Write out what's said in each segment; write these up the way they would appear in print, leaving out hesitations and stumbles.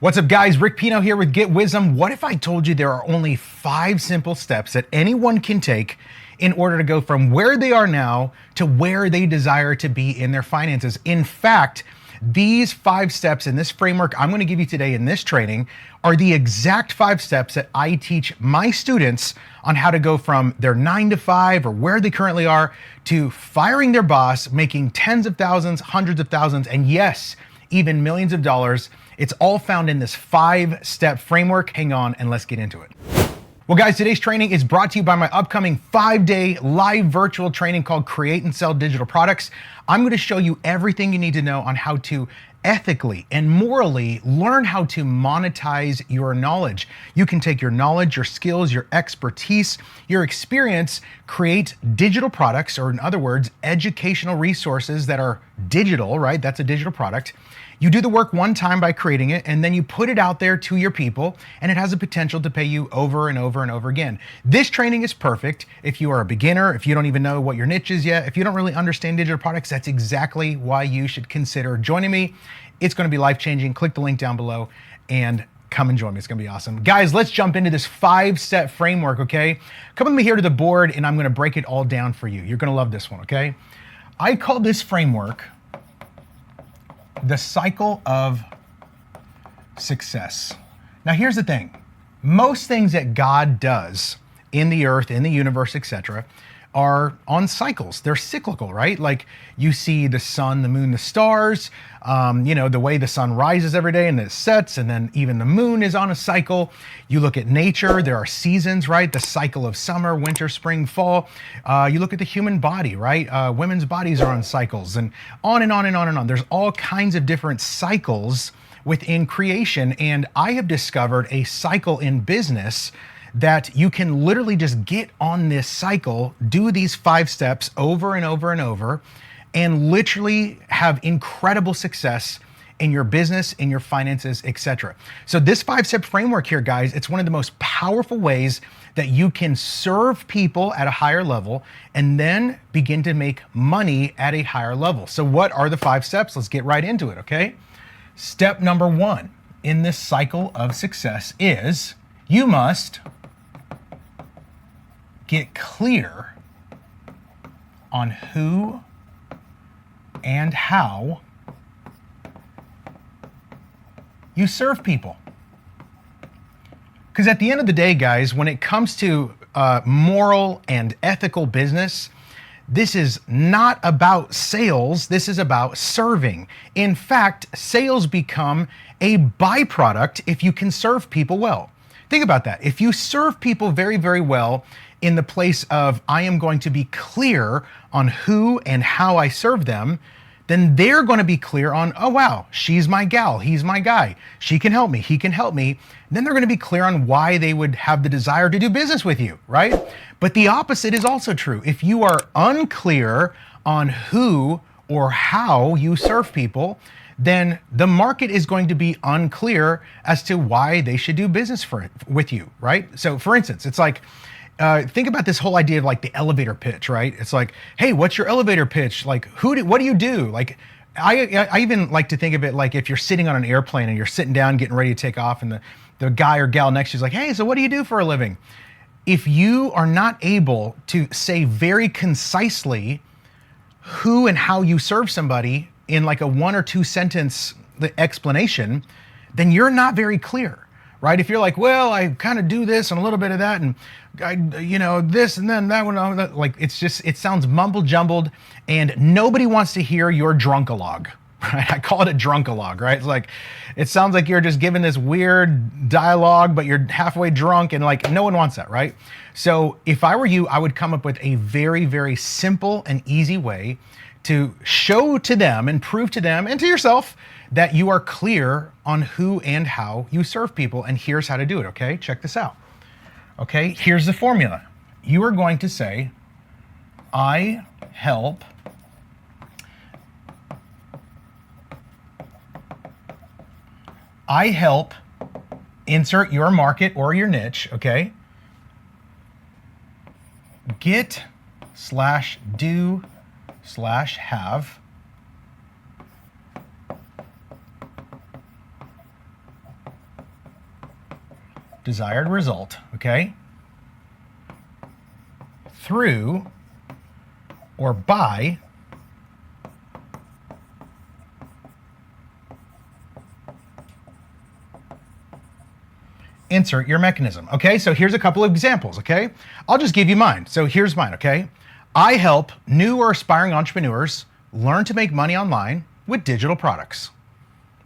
What's up, guys? Rick Pino here with Get Wisdom. What if I told you there are only 5 simple steps that anyone can take in order to go from where they are now to where they desire to be in their finances? In fact, these 5 steps in this framework I'm going to give you today in this training are the exact 5 steps that I teach my students on how to go from their 9 to 5 or where they currently are to firing their boss, making tens of thousands, hundreds of thousands, and yes, even millions of dollars. It's all found in this 5-step framework. Hang on and let's get into it. Well, guys, today's training is brought to you by my upcoming 5-day live virtual training called Create and Sell Digital Products. I'm going to show you everything you need to know on how to ethically and morally learn how to monetize your knowledge. You can take your knowledge, your skills, your expertise, your experience, create digital products, or in other words, educational resources that are digital, right? That's a digital product. You do the work one time by creating it, and then you put it out there to your people, and it has a potential to pay you over and over and over again. This training is perfect if you are a beginner, if you don't even know what your niche is yet, if you don't really understand digital products. That's exactly why you should consider joining me. It's going to be life-changing. Click the link down below and come and join me. It's going to be awesome. Guys, let's jump into this 5-step framework, okay? Come with me here to the board, and I'm going to break it all down for you. You're going to love this one, okay? I call this framework the cycle of success. Now, here's the thing. Most things that God does in the earth, in the universe, etc., are on cycles. They're cyclical, right? Like you see the sun, the moon, the stars, the way the sun rises every day and it sets, and then even the moon is on a cycle. You look at nature, there are seasons, right? The cycle of summer, winter, spring, fall. You look at the human body, right? Women's bodies are on cycles, and on and on and on and on. There's all kinds of different cycles within creation, and I have discovered a cycle in business that you can literally just get on this cycle, do these 5 steps over and over and over, and literally have incredible success in your business, in your finances, etc. So this 5-step framework here, guys, it's one of the most powerful ways that you can serve people at a higher level and then begin to make money at a higher level. So what are the 5 steps? Let's get right into it, okay? Step number 1 in this cycle of success is you must get clear on who and how you serve people. Because at the end of the day, guys, when it comes to moral and ethical business, this is not about sales, this is about serving. In fact, sales become a byproduct if you can serve people well. Think about that. If you serve people very, very well in the place of I am going to be clear on who and how I serve them, then they're going to be clear on, oh wow, she's my gal, he's my guy, she can help me, he can help me. Then they're going to be clear on why they would have the desire to do business with you, right? But the opposite is also true. If you are unclear on who or how you serve people, then the market is going to be unclear as to why they should do business with you, right? So for instance, it's like, think about this whole idea of like the elevator pitch, right? It's like, hey, what's your elevator pitch? Like, what do you do? Like, I even like to think of it like if you're sitting on an airplane and you're sitting down getting ready to take off, and the guy or gal next to you is like, hey, so what do you do for a living? If you are not able to say very concisely who and how you serve somebody in like a 1 or 2 sentence explanation, then you're not very clear. Right? If you're like, well, I kind of do this and a little bit of that, and I, this and then that one, like it sounds mumble jumbled, and nobody wants to hear your drunkalogue. Right? I call it a drunkalogue, right? It's like, it sounds like you're just giving this weird dialogue, but you're halfway drunk, and like no one wants that, right? So if I were you, I would come up with a very, very simple and easy way to show to them and prove to them and to yourself that you are clear on who and how you serve people. And here's how to do it, okay? Check this out. Okay, here's the formula. You are going to say, I help insert your market or your niche, okay? Get/do/have desired result, okay, through or by insert your mechanism. Okay, so here's a couple of examples. Okay, I'll just give you mine. So here's mine. Okay, I help new or aspiring entrepreneurs learn to make money online with digital products.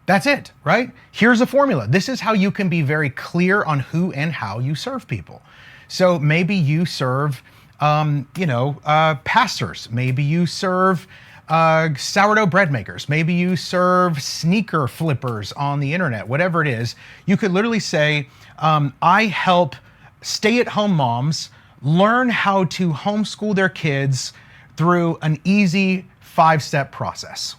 That's it, right? Here's a formula. This is how you can be very clear on who and how you serve people. So maybe you serve, pastors. Maybe you serve sourdough bread makers. Maybe you serve sneaker flippers on the internet, whatever it is. You could literally say, I help stay-at-home moms learn how to homeschool their kids through an easy 5-step process.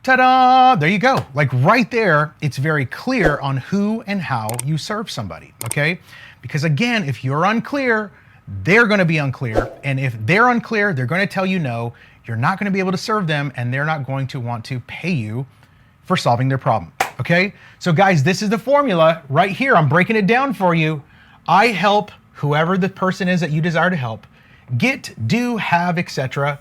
Ta-da! There you go. Like right there, it's very clear on who and how you serve somebody, okay? Because again, if you're unclear, they're gonna be unclear. And if they're unclear, they're gonna tell you no, you're not gonna be able to serve them, and they're not going to want to pay you for solving their problem, okay? So guys, this is the formula right here. I'm breaking it down for you. I help whoever the person is that you desire to help get, do, have, etc.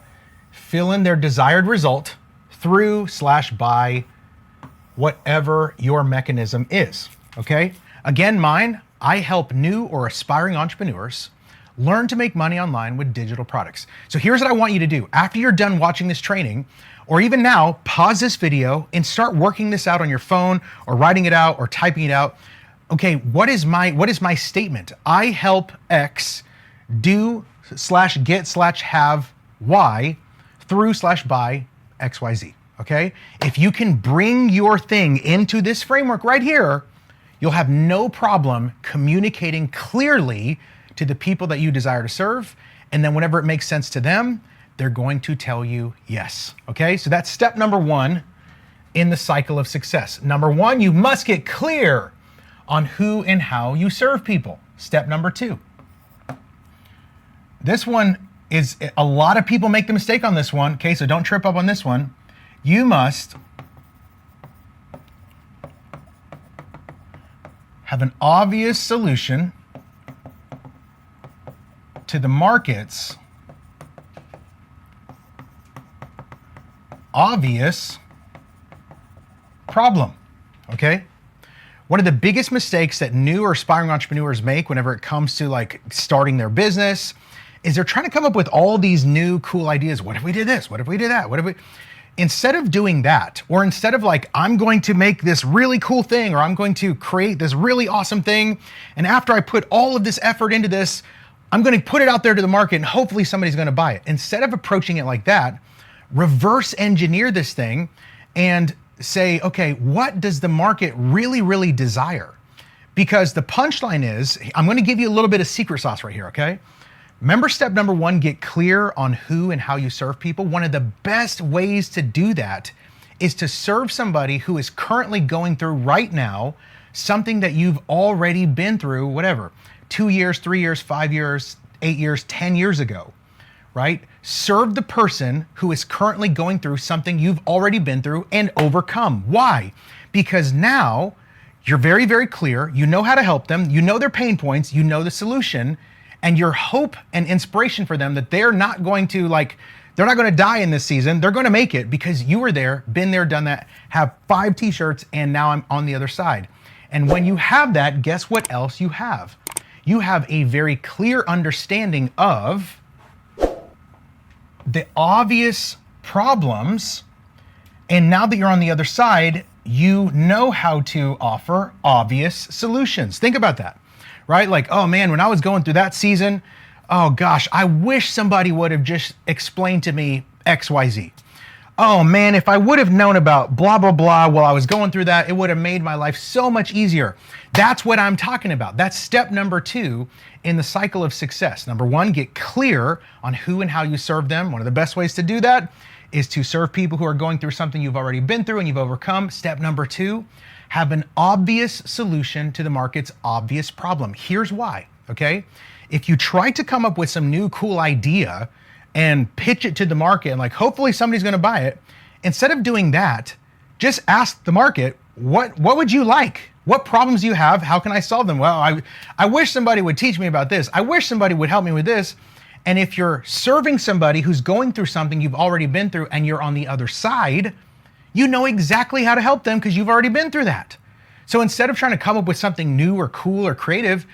Fill in their desired result through/by whatever your mechanism is, okay? Again, mine, I help new or aspiring entrepreneurs learn to make money online with digital products. So here's what I want you to do. After you're done watching this training, or even now, pause this video and start working this out on your phone or writing it out or typing it out. Okay, what is my statement? I help X do/get/have Y through/by XYZ, okay? If you can bring your thing into this framework right here, you'll have no problem communicating clearly to the people that you desire to serve. And then whenever it makes sense to them, they're going to tell you yes, okay? So that's step number 1 in the cycle of success. Number 1, you must get clear on who and how you serve people. Step number 2. This one is, a lot of people make the mistake on this one, okay? So don't trip up on this one. You must have an obvious solution to the market's obvious problem, okay? One of the biggest mistakes that new or aspiring entrepreneurs make whenever it comes to like starting their business is they're trying to come up with all these new cool ideas. What if we did this? What if we did that? What if we... Instead of doing that, or instead of like, I'm going to make this really cool thing, or I'm going to create this really awesome thing, and after I put all of this effort into this, I'm going to put it out there to the market and hopefully somebody's going to buy it. Instead of approaching it like that, reverse engineer this thing and say, okay, what does the market really, really desire? Because the punchline is, I'm going to give you a little bit of secret sauce right here, okay? Remember step number 1, get clear on who and how you serve people. One of the best ways to do that is to serve somebody who is currently going through right now something that you've already been through, whatever, 2 years, 3 years, 5 years, 8 years, 10 years ago, right? Serve the person who is currently going through something you've already been through and overcome. Why? Because now you're very, very clear. You know how to help them. You know their pain points. You know the solution. And your hope and inspiration for them that they're not going to die in this season. They're going to make it because you were there, been there, done that, have 5 t-shirts, and now I'm on the other side. And when you have that, guess what else you have? You have a very clear understanding of the obvious problems. And now that you're on the other side, you know how to offer obvious solutions. Think about that. Right? Like, oh man, when I was going through that season, oh gosh, I wish somebody would have just explained to me XYZ. Oh man, if I would have known about blah, blah, blah while I was going through that, it would have made my life so much easier. That's what I'm talking about. That's step number 2 in the cycle of success. Number 1, get clear on who and how you serve them. One of the best ways to do that is to serve people who are going through something you've already been through and you've overcome. Step number 2, have an obvious solution to the market's obvious problem. Here's why, okay? If you try to come up with some new cool idea and pitch it to the market and like, hopefully somebody's gonna buy it, instead of doing that, just ask the market, what would you like? What problems do you have? How can I solve them? Well, I wish somebody would teach me about this. I wish somebody would help me with this. And if you're serving somebody who's going through something you've already been through and you're on the other side, you know exactly how to help them because you've already been through that. So instead of trying to come up with something new or cool or creative,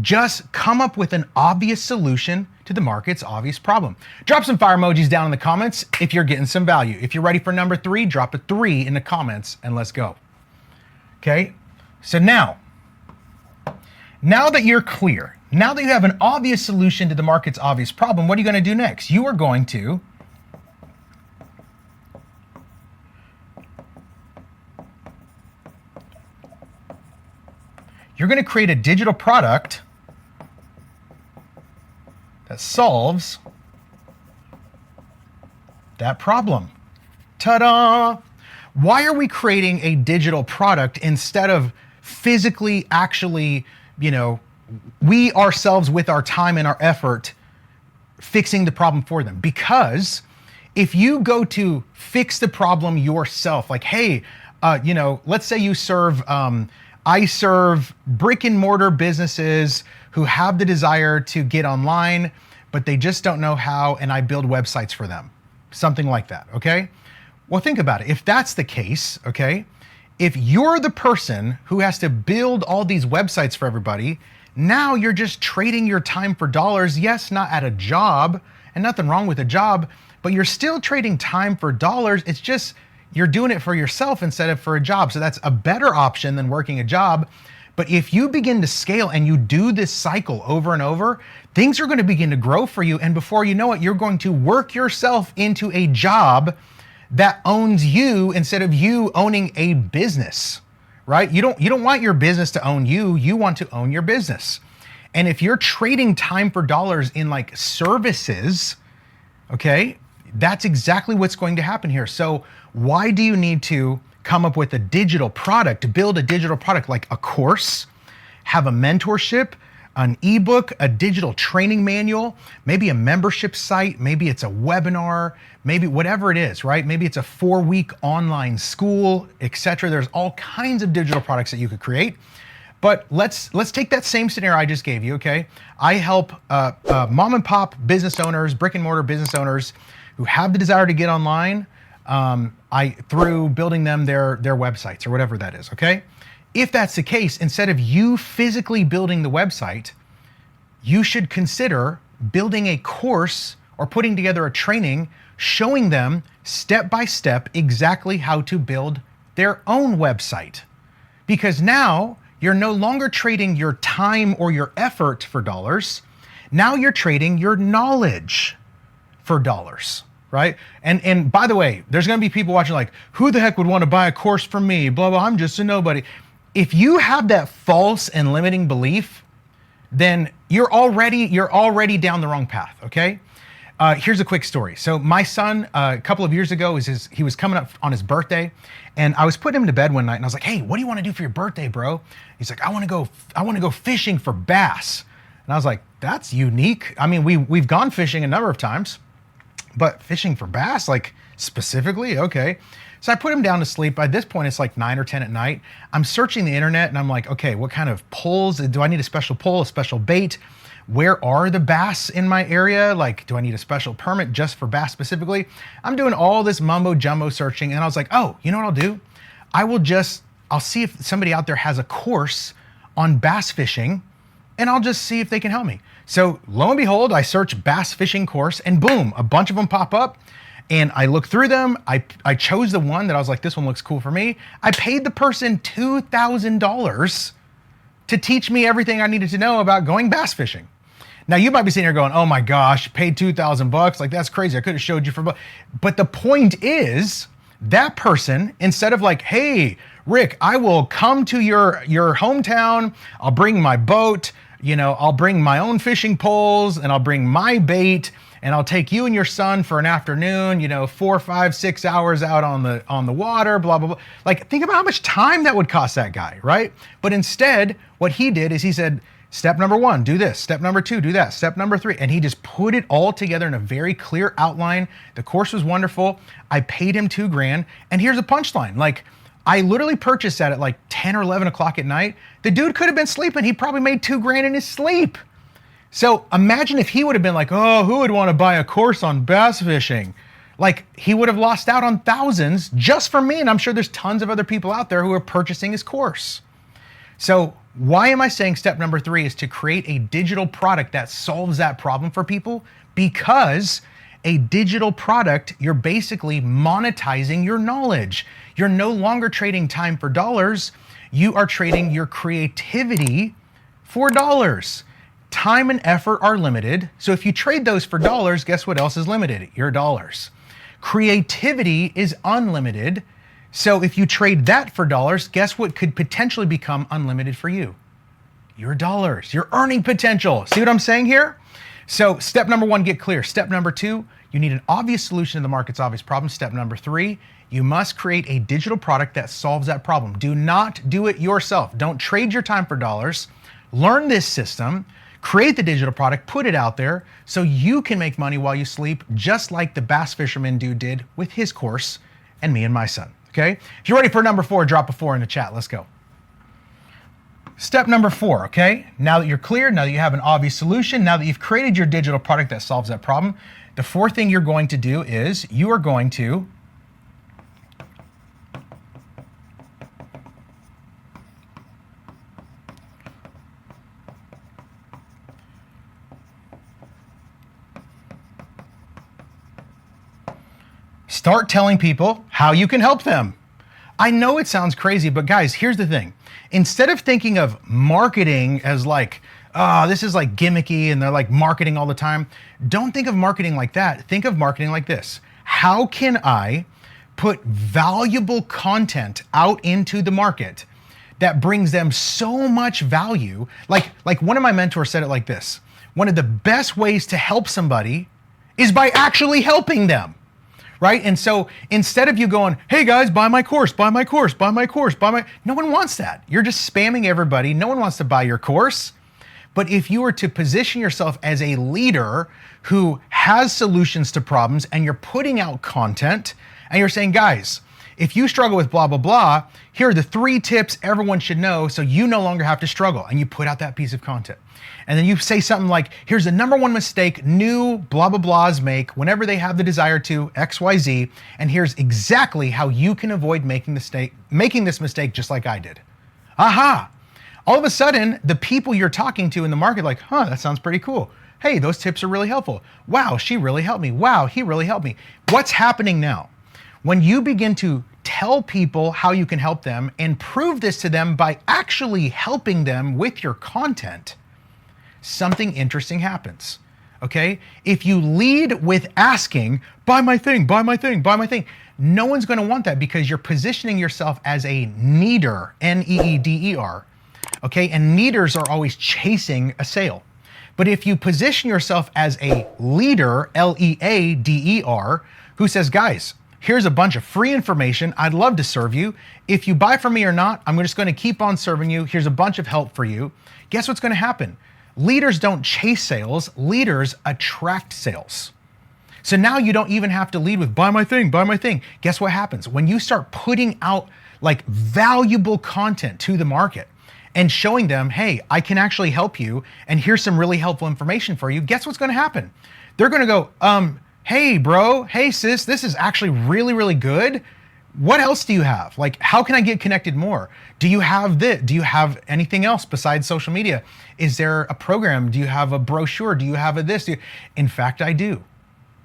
just come up with an obvious solution to the market's obvious problem. Drop some fire emojis down in the comments if you're getting some value. If you're ready for number 3, drop a 3 in the comments and let's go. Okay, so now that you're clear, now that you have an obvious solution to the market's obvious problem, what are you going to do next? You are going to create a digital product that solves that problem. Ta-da! Why are we creating a digital product instead of physically actually, we ourselves with our time and our effort fixing the problem for them? Because if you go to fix the problem yourself, like, hey, let's say you serve, I serve brick and mortar businesses who have the desire to get online, but they just don't know how, and I build websites for them. Something like that, okay? Well, think about it. If that's the case, okay, if you're the person who has to build all these websites for everybody, now you're just trading your time for dollars. Yes, not at a job, and nothing wrong with a job, but you're still trading time for dollars. It's just you're doing it for yourself instead of for a job. So that's a better option than working a job. But if you begin to scale and you do this cycle over and over, things are going to begin to grow for you. And before you know it, you're going to work yourself into a job that owns you instead of you owning a business, right? You don't want your business to own you. You want to own your business. And if you're trading time for dollars in like services, okay, that's exactly what's going to happen here. So why do you need to come up with a digital product, to build a digital product like a course, have a mentorship, an ebook, a digital training manual, maybe a membership site, maybe it's a webinar, maybe whatever it is, right? Maybe it's a 4-week online school, etc. There's all kinds of digital products that you could create. But let's take that same scenario I just gave you, okay? I help mom and pop business owners, brick and mortar business owners who have the desire to get online through building them their websites or whatever that is, okay? If that's the case, instead of you physically building the website, you should consider building a course or putting together a training showing them step by step exactly how to build their own website. Because now you're no longer trading your time or your effort for dollars. Now you're trading your knowledge for dollars, right? And by the way, there's going to be people watching like, who the heck would want to buy a course from me? Blah, blah, I'm just a nobody. If you have that false and limiting belief, then you're already down the wrong path, okay? Here's a quick story. So my son, a couple of years ago, he was coming up on his birthday, and I was putting him to bed one night, and I was like, hey, what do you want to do for your birthday, bro? He's like, I want to go fishing for bass. And I was like, that's unique. I mean, we've gone fishing a number of times, but fishing for bass, like specifically, okay. So I put him down to sleep. By this point, it's like 9 or 10 at night. I'm searching the internet and I'm like, okay, what kind of poles? Do I need a special pole, a special bait? Where are the bass in my area? Like, do I need a special permit just for bass specifically? I'm doing all this mumbo jumbo searching, and I was like, oh, you know what I'll do? I'll see if somebody out there has a course on bass fishing, and I'll just see if they can help me. So lo and behold, I search bass fishing course, and boom, a bunch of them pop up. And I looked through them. I chose the one that I was like, this one looks cool for me. I paid the person $2,000 to teach me everything I needed to know about going bass fishing. Now you might be sitting here going, oh my gosh, paid $2,000. Like, that's crazy. I could have showed you but the point is that person, instead of like, hey, Rick, I will come to your hometown. I'll bring my boat, I'll bring my own fishing poles, and I'll bring my bait, and I'll take you and your son for an afternoon, 4, 5, 6 hours out on the water, blah, blah, blah. Like, think about how much time that would cost that guy, right? But instead, what he did is he said, step number 1, do this. Step number 2, do that. Step number 3. And he just put it all together in a very clear outline. The course was wonderful. I paid him $2,000. And here's a punchline. Like, I literally purchased that at like 10 or 11 o'clock at night. The dude could have been sleeping. He probably made $2,000 in his sleep. So imagine if he would have been like, oh, who would want to buy a course on bass fishing? Like, he would have lost out on thousands just for me. And I'm sure there's tons of other people out there who are purchasing his course. So why am I saying step number 3 is to create a digital product that solves that problem for people? Because a digital product, you're basically monetizing your knowledge. You're no longer trading time for dollars. You are trading your creativity for dollars. Time and effort are limited. So if you trade those for dollars, guess what else is limited? Your dollars. Creativity is unlimited. So if you trade that for dollars, guess what could potentially become unlimited for you? Your dollars, your earning potential. See what I'm saying here? So step number 1, get clear. Step number 2, you need an obvious solution to the market's obvious problem. Step number 3, you must create a digital product that solves that problem. Do not do it yourself. Don't trade your time for dollars. Learn this system, create the digital product, put it out there so you can make money while you sleep, just like the bass fisherman dude did with his course and me and my son. Okay? If you're ready for number 4, drop a 4 in the chat. Let's go. Step number 4, okay? Now that you're clear, now that you have an obvious solution, now that you've created your digital product that solves that problem, the 4th thing you're going to do is you are going to start telling people how you can help them. I know it sounds crazy, but guys, here's the thing. Instead of thinking of marketing as like, oh, this is like gimmicky and they're like marketing all the time, don't think of marketing like that. Think of marketing like this. How can I put valuable content out into the market that brings them so much value? Like one of my mentors said it like this. One of the best ways to help somebody is by actually helping them. Right? And so instead of you going, hey guys, buy my course, buy my course, buy my course, no one wants that. You're just spamming everybody. No one wants to buy your course. But if you were to position yourself as a leader who has solutions to problems and you're putting out content and you're saying, guys, if you struggle with blah, blah, blah, here are the 3 tips everyone should know so you no longer have to struggle. And you put out that piece of content. And then you say something like, here's the number 1 mistake new blah, blah, blahs make whenever they have the desire to XYZ. And here's exactly how you can avoid making this mistake just like I did. Aha! All of a sudden, the people you're talking to in the market like, huh, that sounds pretty cool. Hey, those tips are really helpful. Wow, she really helped me. Wow, he really helped me. What's happening now? When you begin to tell people how you can help them and prove this to them by actually helping them with your content, something interesting happens, okay? If you lead with asking, buy my thing, buy my thing, buy my thing, no one's gonna want that because you're positioning yourself as a needer, N-E-E-D-E-R, okay? And needers are always chasing a sale. But if you position yourself as a leader, L-E-A-D-E-R, who says, guys, here's a bunch of free information. I'd love to serve you. If you buy from me or not, I'm just gonna keep on serving you. Here's a bunch of help for you. Guess what's gonna happen? Leaders don't chase sales, leaders attract sales. So now you don't even have to lead with buy my thing, buy my thing. Guess what happens? When you start putting out like valuable content to the market and showing them, hey, I can actually help you and here's some really helpful information for you, guess what's gonna happen? They're gonna go, hey bro, hey sis, this is actually really, really good. What else do you have? Like, how can I get connected more? Do you have this? Do you have anything else besides social media? Is there a program? Do you have a brochure? Do you have a this? In fact, I do,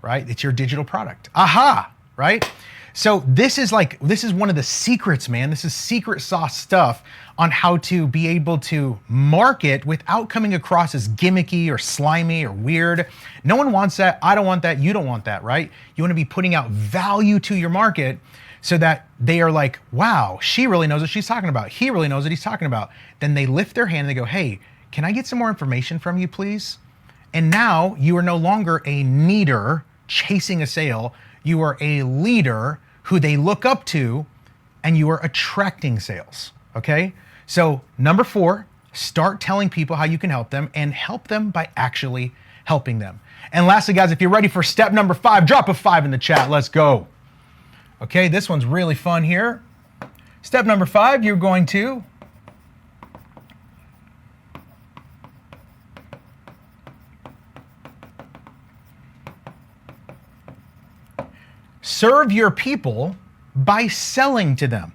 right? It's your digital product. Aha, right? So this is one of the secrets, man. This is secret sauce stuff on how to be able to market without coming across as gimmicky or slimy or weird. No one wants that. I don't want that. You don't want that, right? You want to be putting out value to your market so that they are like, wow, she really knows what she's talking about. He really knows what he's talking about. Then they lift their hand and they go, hey, can I get some more information from you, please? And now you are no longer a needer chasing a sale. You are a leader who they look up to and you are attracting sales, okay? So number 4, start telling people how you can help them and help them by actually helping them. And lastly, guys, if you're ready for step number 5, drop a 5 in the chat. Let's go. Okay, this one's really fun here. Step number 5, you're going to serve your people by selling to them.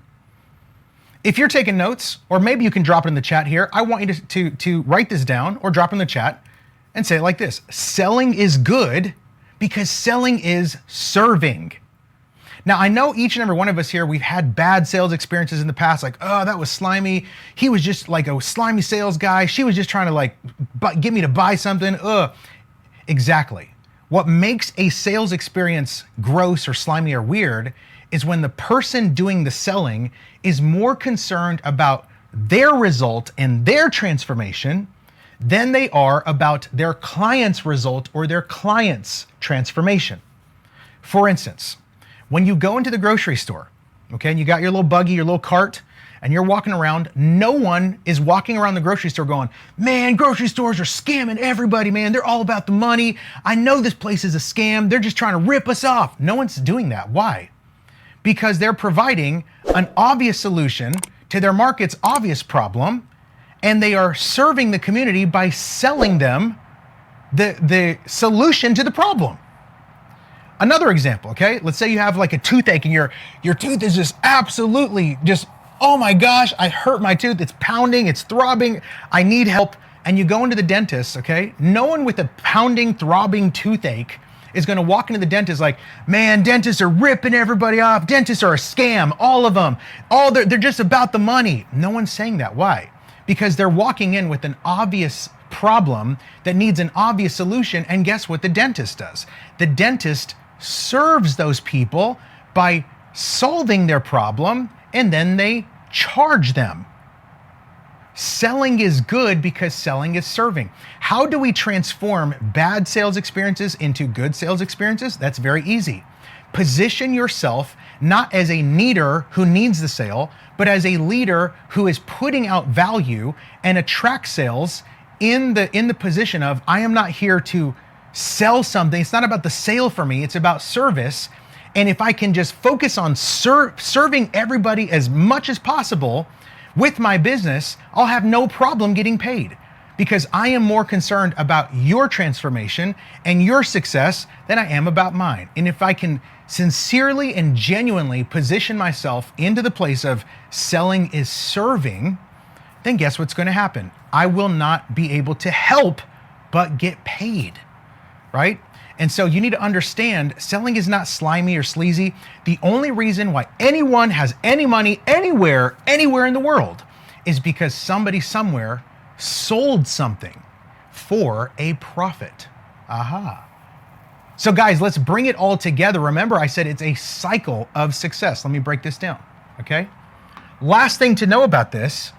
If you're taking notes, or maybe you can drop it in the chat here, I want you to write this down or drop it in the chat and say it like this. Selling is good because selling is serving. Now, I know each and every one of us here, we've had bad sales experiences in the past, like, oh, that was slimy. He was just like a slimy sales guy. She was just trying to like get me to buy something. Exactly. What makes a sales experience gross or slimy or weird is when the person doing the selling is more concerned about their result and their transformation than they are about their client's result or their client's transformation. For instance, when you go into the grocery store, okay, and you got your little buggy, your little cart, and you're walking around, no one is walking around the grocery store going, man, grocery stores are scamming everybody, man. They're all about the money. I know this place is a scam. They're just trying to rip us off. No one's doing that. Why? Because they're providing an obvious solution to their market's obvious problem, and they are serving the community by selling them the solution to the problem. Another example, okay? Let's say you have like a toothache and your tooth is just absolutely just, oh my gosh, I hurt my tooth. It's pounding, it's throbbing. I need help. And you go into the dentist, okay? No one with a pounding, throbbing toothache is gonna walk into the dentist like, man, dentists are ripping everybody off. Dentists are a scam, all of them. They're just about the money. No one's saying that. Why? Because they're walking in with an obvious problem that needs an obvious solution. And guess what the dentist does? The dentist serves those people by solving their problem, and then they charge them. Selling is good because selling is serving. How do we transform bad sales experiences into good sales experiences? That's very easy. Position yourself not as a needer who needs the sale, but as a leader who is putting out value and attract sales in the position of, I am not here to sell something. It's not about the sale for me. It's about service. And if I can just focus on serving everybody as much as possible with my business, I'll have no problem getting paid, because I am more concerned about your transformation and your success than I am about mine. And if I can sincerely and genuinely position myself into the place of selling is serving, then guess what's going to happen? I will not be able to help but get paid, right? And so you need to understand, selling is not slimy or sleazy. The only reason why anyone has any money anywhere in the world is because somebody somewhere sold something for a profit. Aha. So guys, let's bring it all together. Remember, I said it's a cycle of success. Let me break this down, okay? Last thing to know about this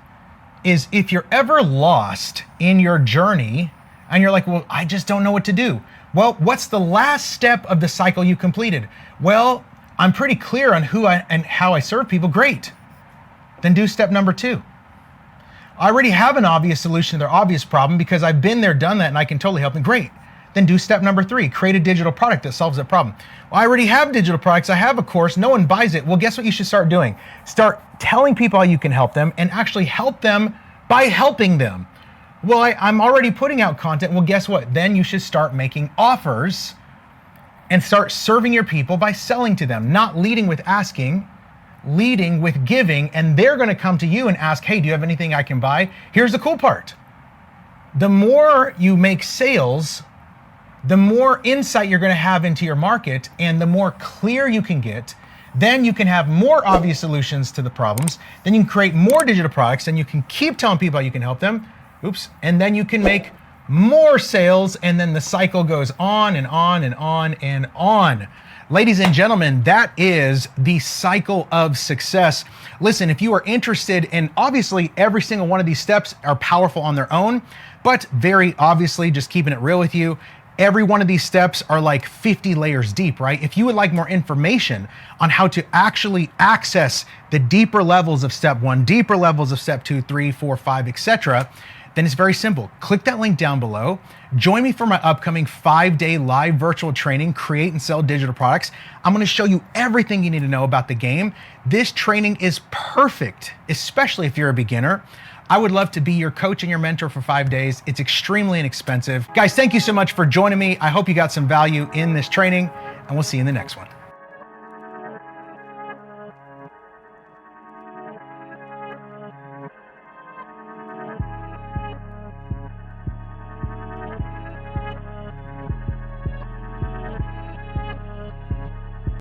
is, if you're ever lost in your journey and you're like, well, I just don't know what to do. Well, what's the last step of the cycle you completed? Well, I'm pretty clear on who and how I serve people. Great. Then do step number 2. I already have an obvious solution to their obvious problem because I've been there, done that, and I can totally help them. Great. Then do step number 3, create a digital product that solves that problem. Well, I already have digital products. I have a course. No one buys it. Well, guess what you should start doing? Start telling people how you can help them and actually help them by helping them. Well, I'm already putting out content. Well, guess what? Then you should start making offers and start serving your people by selling to them, not leading with asking, leading with giving, and they're going to come to you and ask, hey, do you have anything I can buy? Here's the cool part. The more you make sales, the more insight you're going to have into your market, and the more clear you can get. Then you can have more obvious solutions to the problems. Then you can create more digital products, and you can keep telling people how you can help them. And then you can make more sales, and then the cycle goes on and on and on and on. Ladies and gentlemen, that is the cycle of success. Listen, if you are interested in, obviously every single one of these steps are powerful on their own, but very obviously, just keeping it real with you, every one of these steps are like 50 layers deep, right? If you would like more information on how to actually access the deeper levels of step 1, deeper levels of step 2, 3, 4, 5, etc., then it's very simple. Click that link down below. Join me for my upcoming 5-day live virtual training, Create and Sell Digital Products. I'm gonna show you everything you need to know about the game. This training is perfect, especially if you're a beginner. I would love to be your coach and your mentor for 5 days. It's extremely inexpensive. Guys, thank you so much for joining me. I hope you got some value in this training, and we'll see you in the next one.